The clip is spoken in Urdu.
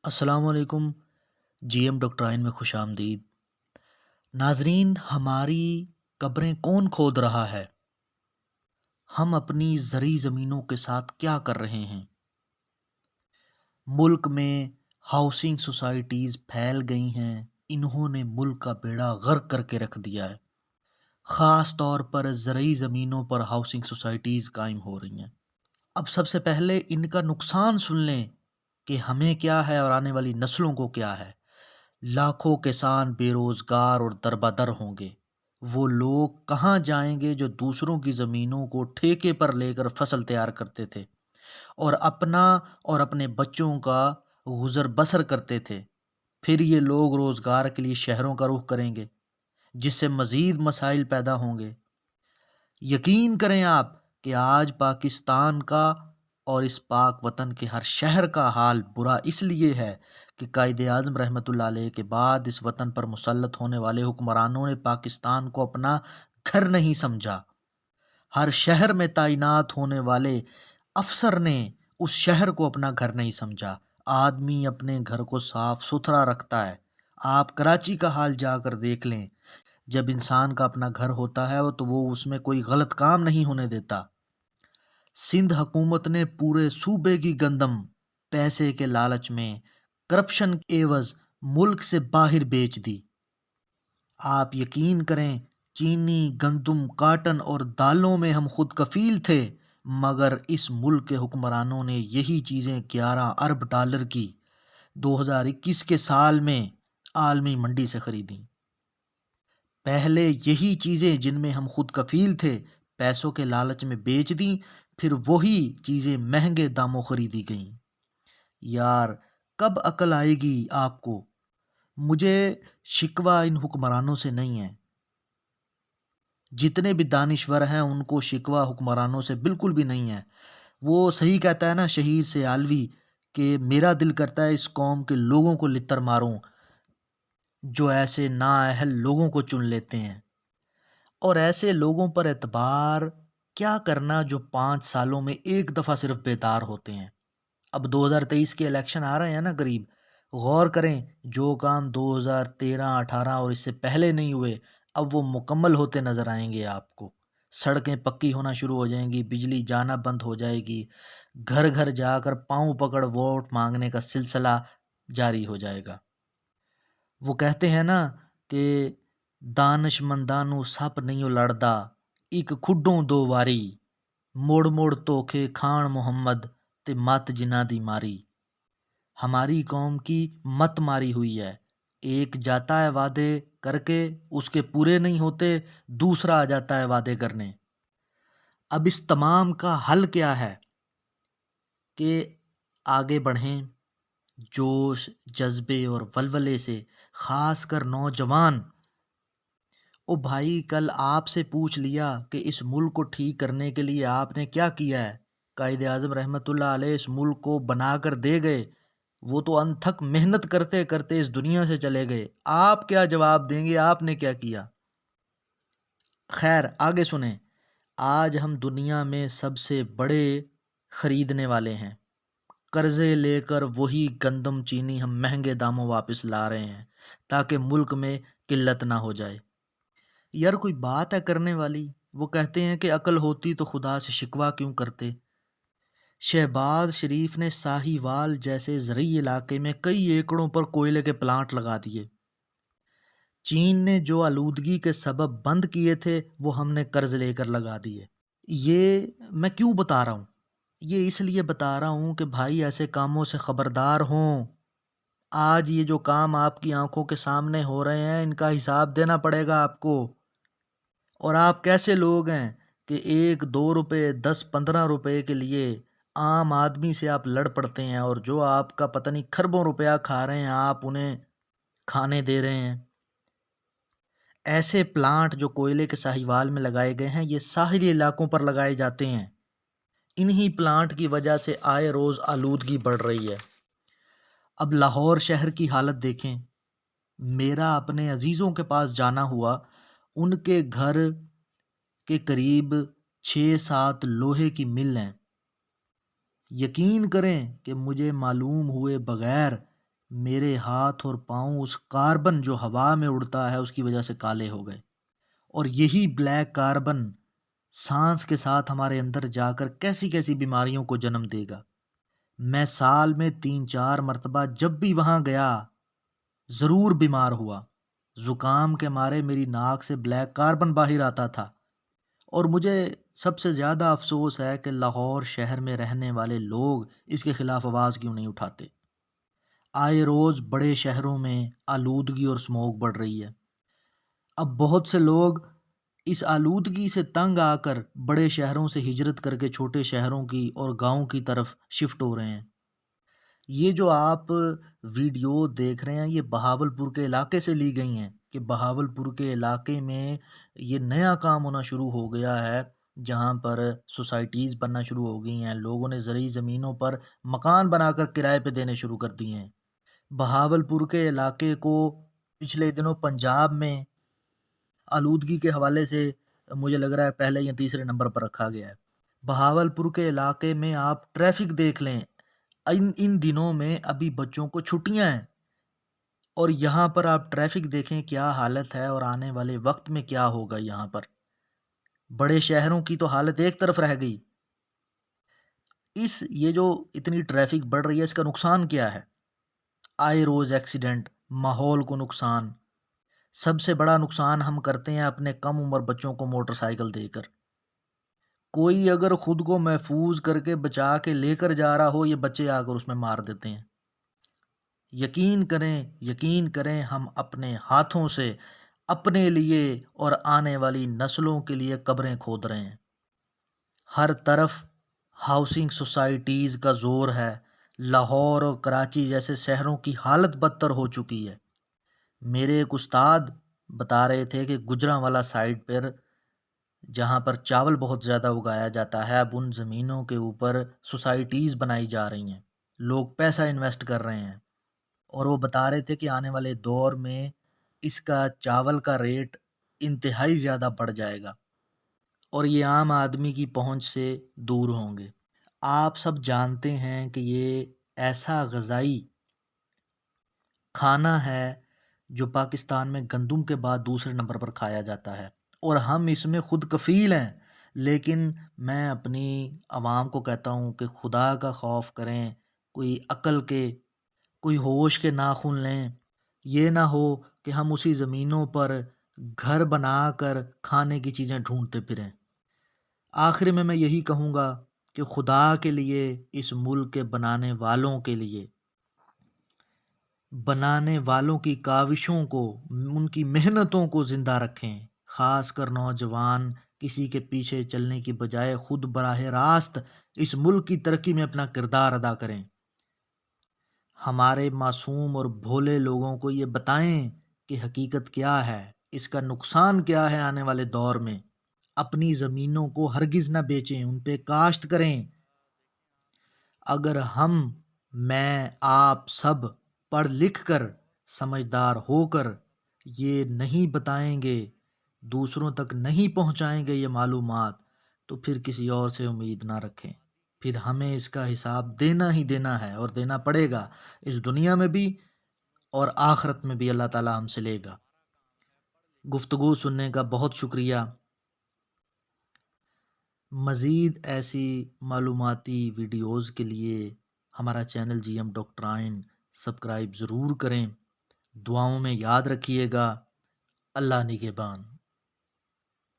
السلام علیکم۔ جی ایم ڈاکٹرائن میں خوش آمدید۔ ناظرین، ہماری قبریں کون کھود رہا ہے؟ ہم اپنی زرعی زمینوں کے ساتھ کیا کر رہے ہیں؟ ملک میں ہاؤسنگ سوسائٹیز پھیل گئی ہیں، انہوں نے ملک کا بیڑا غرق کر کے رکھ دیا ہے۔ خاص طور پر زرعی زمینوں پر ہاؤسنگ سوسائٹیز قائم ہو رہی ہیں۔ اب سب سے پہلے ان کا نقصان سن لیں کہ ہمیں کیا ہے اور آنے والی نسلوں کو کیا ہے۔ لاکھوں کسان بے روزگار اور دربدر ہوں گے۔ وہ لوگ کہاں جائیں گے جو دوسروں کی زمینوں کو ٹھیکے پر لے کر فصل تیار کرتے تھے اور اپنا اور اپنے بچوں کا گزر بسر کرتے تھے؟ پھر یہ لوگ روزگار کے لیے شہروں کا رخ کریں گے، جس سے مزید مسائل پیدا ہوں گے۔ یقین کریں آپ کہ آج پاکستان کا اور اس پاک وطن کے ہر شہر کا حال برا اس لیے ہے کہ قائد اعظم رحمۃ اللہ علیہ کے بعد اس وطن پر مسلط ہونے والے حکمرانوں نے پاکستان کو اپنا گھر نہیں سمجھا۔ ہر شہر میں تعینات ہونے والے افسر نے اس شہر کو اپنا گھر نہیں سمجھا۔ آدمی اپنے گھر کو صاف ستھرا رکھتا ہے۔ آپ کراچی کا حال جا کر دیکھ لیں۔ جب انسان کا اپنا گھر ہوتا ہے تو وہ اس میں کوئی غلط کام نہیں ہونے دیتا۔ سندھ حکومت نے پورے صوبے کی گندم پیسے کے لالچ میں کرپشن کے عوض ملک سے باہر بیچ دی۔ آپ یقین کریں، چینی، گندم، کاٹن اور دالوں میں ہم خود کفیل تھے، مگر اس ملک کے حکمرانوں نے یہی چیزیں 11 ارب ڈالر کی 2021 کے سال میں عالمی منڈی سے خریدیں۔ پہلے یہی چیزیں جن میں ہم خود کفیل تھے پیسوں کے لالچ میں بیچ دیں، پھر وہی چیزیں مہنگے داموں خریدی گئیں۔ یار، کب عقل آئے گی آپ کو؟ مجھے شکوہ ان حکمرانوں سے نہیں ہے۔ جتنے بھی دانشور ہیں ان کو شکوہ حکمرانوں سے بالکل بھی نہیں ہے۔ وہ صحیح کہتا ہے نا شہیر سے علوی کہ میرا دل کرتا ہے اس قوم کے لوگوں کو لتر ماروں جو ایسے نااہل لوگوں کو چن لیتے ہیں، اور ایسے لوگوں پر اعتبار کیا کرنا جو 5 سالوں میں ایک دفعہ صرف بیدار ہوتے ہیں۔ اب 2023 کے الیکشن آ رہے ہیں نا قریب، غور کریں، جو کام 2013، 18 اور اس سے پہلے نہیں ہوئے اب وہ مکمل ہوتے نظر آئیں گے آپ کو۔ سڑکیں پکی ہونا شروع ہو جائیں گی، بجلی جانا بند ہو جائے گی، گھر گھر جا کر پاؤں پکڑ ووٹ مانگنے کا سلسلہ جاری ہو جائے گا۔ وہ کہتے ہیں نا کہ دانش مندانو سپ نہیں لڑدا، ایک کھڈوں دو واری، موڑ موڑ توکھے کھان محمد تے مت جنہ دی ماری۔ ہماری قوم کی مت ماری ہوئی ہے۔ ایک جاتا ہے وعدے کر کے، اس کے پورے نہیں ہوتے، دوسرا آ جاتا ہے وعدے کرنے۔ اب اس تمام کا حل کیا ہے کہ آگے بڑھیں جوش، جذبے اور ولولے سے، خاص کر نوجوان۔ او بھائی، کل آپ سے پوچھ لیا کہ اس ملک کو ٹھیک کرنے کے لیے آپ نے کیا کیا ہے؟ قائد اعظم رحمۃ اللہ علیہ اس ملک کو بنا کر دے گئے، وہ تو انتھک محنت کرتے کرتے اس دنیا سے چلے گئے۔ آپ کیا جواب دیں گے؟ آپ نے کیا کیا؟ خیر، آگے سنیں۔ آج ہم دنیا میں سب سے بڑے خریدنے والے ہیں۔ قرضے لے کر وہی گندم، چینی ہم مہنگے داموں واپس لا رہے ہیں تاکہ ملک میں قلت نہ ہو جائے۔ یار، کوئی بات ہے کرنے والی؟ وہ کہتے ہیں کہ عقل ہوتی تو خدا سے شکوہ کیوں کرتے۔ شہباز شریف نے ساہیوال جیسے زرعی علاقے میں کئی ایکڑوں پر کوئلے کے پلانٹ لگا دیے۔ چین نے جو آلودگی کے سبب بند کیے تھے وہ ہم نے قرض لے کر لگا دیے۔ یہ میں کیوں بتا رہا ہوں؟ یہ اس لیے بتا رہا ہوں کہ بھائی ایسے کاموں سے خبردار ہوں۔ آج یہ جو کام آپ کی آنکھوں کے سامنے ہو رہے ہیں ان کا حساب دینا پڑے گا آپ کو۔ اور آپ کیسے لوگ ہیں کہ 1، 2 روپے، 10، 15 روپے کے لیے عام آدمی سے آپ لڑ پڑتے ہیں، اور جو آپ کا پتہ نہیں کھربوں روپیہ کھا رہے ہیں آپ انہیں کھانے دے رہے ہیں۔ ایسے پلانٹ جو کوئلے کے ساہیوال میں لگائے گئے ہیں یہ ساحلی علاقوں پر لگائے جاتے ہیں۔ انہی پلانٹ کی وجہ سے آئے روز آلودگی بڑھ رہی ہے۔ اب لاہور شہر کی حالت دیکھیں۔ میرا اپنے عزیزوں کے پاس جانا ہوا، ان کے گھر کے قریب 6، 7 لوہے کی مل ہیں۔ یقین کریں کہ مجھے معلوم ہوئے بغیر میرے ہاتھ اور پاؤں اس کاربن جو ہوا میں اڑتا ہے اس کی وجہ سے کالے ہو گئے، اور یہی بلیک کاربن سانس کے ساتھ ہمارے اندر جا کر کیسی کیسی بیماریوں کو جنم دے گا۔ میں سال میں 3 4 مرتبہ جب بھی وہاں گیا ضرور بیمار ہوا۔ زکام کے مارے میری ناک سے بلیک کاربن باہر آتا تھا، اور مجھے سب سے زیادہ افسوس ہے کہ لاہور شہر میں رہنے والے لوگ اس کے خلاف آواز کیوں نہیں اٹھاتے۔ آئے روز بڑے شہروں میں آلودگی اور اسموگ بڑھ رہی ہے۔ اب بہت سے لوگ اس آلودگی سے تنگ آ کر بڑے شہروں سے ہجرت کر کے چھوٹے شہروں کی اور گاؤں کی طرف شفٹ ہو رہے ہیں۔ یہ جو آپ ویڈیو دیکھ رہے ہیں یہ بہاولپور کے علاقے سے لی گئی ہیں، کہ بہاولپور کے علاقے میں یہ نیا کام ہونا شروع ہو گیا ہے، جہاں پر سوسائٹیز بننا شروع ہو گئی ہیں، لوگوں نے زرعی زمینوں پر مکان بنا کر کرائے پہ دینے شروع کر دیے ہیں۔ بہاولپور کے علاقے کو پچھلے دنوں پنجاب میں آلودگی کے حوالے سے مجھے لگ رہا ہے پہلے یا تیسرے نمبر پر رکھا گیا ہے۔ بہاولپور کے علاقے میں آپ ٹریفک دیکھ لیں، ان دنوں میں ابھی بچوں کو چھٹیاں ہیں، اور یہاں پر آپ ٹریفک دیکھیں کیا حالت ہے، اور آنے والے وقت میں کیا ہوگا یہاں پر۔ بڑے شہروں کی تو حالت ایک طرف رہ گئی۔ یہ جو اتنی ٹریفک بڑھ رہی ہے اس کا نقصان کیا ہے؟ آئے روز ایکسیڈنٹ، ماحول کو نقصان۔ سب سے بڑا نقصان ہم کرتے ہیں اپنے کم عمر بچوں کو موٹر سائیکل دے کر۔ کوئی اگر خود کو محفوظ کر کے بچا کے لے کر جا رہا ہو، یہ بچے آ کر اس میں مار دیتے ہیں۔ یقین کریں ہم اپنے ہاتھوں سے اپنے لیے اور آنے والی نسلوں کے لیے قبریں کھود رہے ہیں۔ ہر طرف ہاؤسنگ سوسائٹیز کا زور ہے۔ لاہور اور کراچی جیسے شہروں کی حالت بدتر ہو چکی ہے۔ میرے ایک استاد بتا رہے تھے کہ گجرانوالہ سائڈ پر جہاں پر چاول بہت زیادہ اگایا جاتا ہے، اب ان زمینوں کے اوپر سوسائٹیز بنائی جا رہی ہیں، لوگ پیسہ انویسٹ کر رہے ہیں، اور وہ بتا رہے تھے کہ آنے والے دور میں اس کا چاول کا ریٹ انتہائی زیادہ بڑھ جائے گا، اور یہ عام آدمی کی پہنچ سے دور ہوں گے۔ آپ سب جانتے ہیں کہ یہ ایسا غذائی کھانا ہے جو پاکستان میں گندم کے بعد دوسرے نمبر پر کھایا جاتا ہے، اور ہم اس میں خود کفیل ہیں، لیکن میں اپنی عوام کو کہتا ہوں کہ خدا کا خوف کریں، کوئی عقل کے، کوئی ہوش کے ناخن لیں۔ یہ نہ ہو کہ ہم اسی زمینوں پر گھر بنا کر کھانے کی چیزیں ڈھونڈتے پھریں۔ آخر میں یہی کہوں گا کہ خدا کے لیے اس ملک کے بنانے والوں کے لیے، بنانے والوں کی کاوشوں کو، ان کی محنتوں کو زندہ رکھیں، خاص کر نوجوان کسی کے پیچھے چلنے کی بجائے خود براہ راست اس ملک کی ترقی میں اپنا کردار ادا کریں۔ ہمارے معصوم اور بھولے لوگوں کو یہ بتائیں کہ حقیقت کیا ہے، اس کا نقصان کیا ہے آنے والے دور میں۔ اپنی زمینوں کو ہرگز نہ بیچیں، ان پہ کاشت کریں۔ اگر میں آپ سب پڑھ لکھ کر، سمجھدار ہو کر یہ نہیں بتائیں گے، دوسروں تک نہیں پہنچائیں گے یہ معلومات، تو پھر کسی اور سے امید نہ رکھیں، پھر ہمیں اس کا حساب دینا ہی دینا ہے، اور دینا پڑے گا، اس دنیا میں بھی اور آخرت میں بھی اللہ تعالی ہم سے لے گا۔ گفتگو سننے کا بہت شکریہ۔ مزید ایسی معلوماتی ویڈیوز کے لیے ہمارا channel G M doctrine subscribe ضرور کریں۔ دعاؤں میں یاد رکھیے گا۔ اللہ نگہبان۔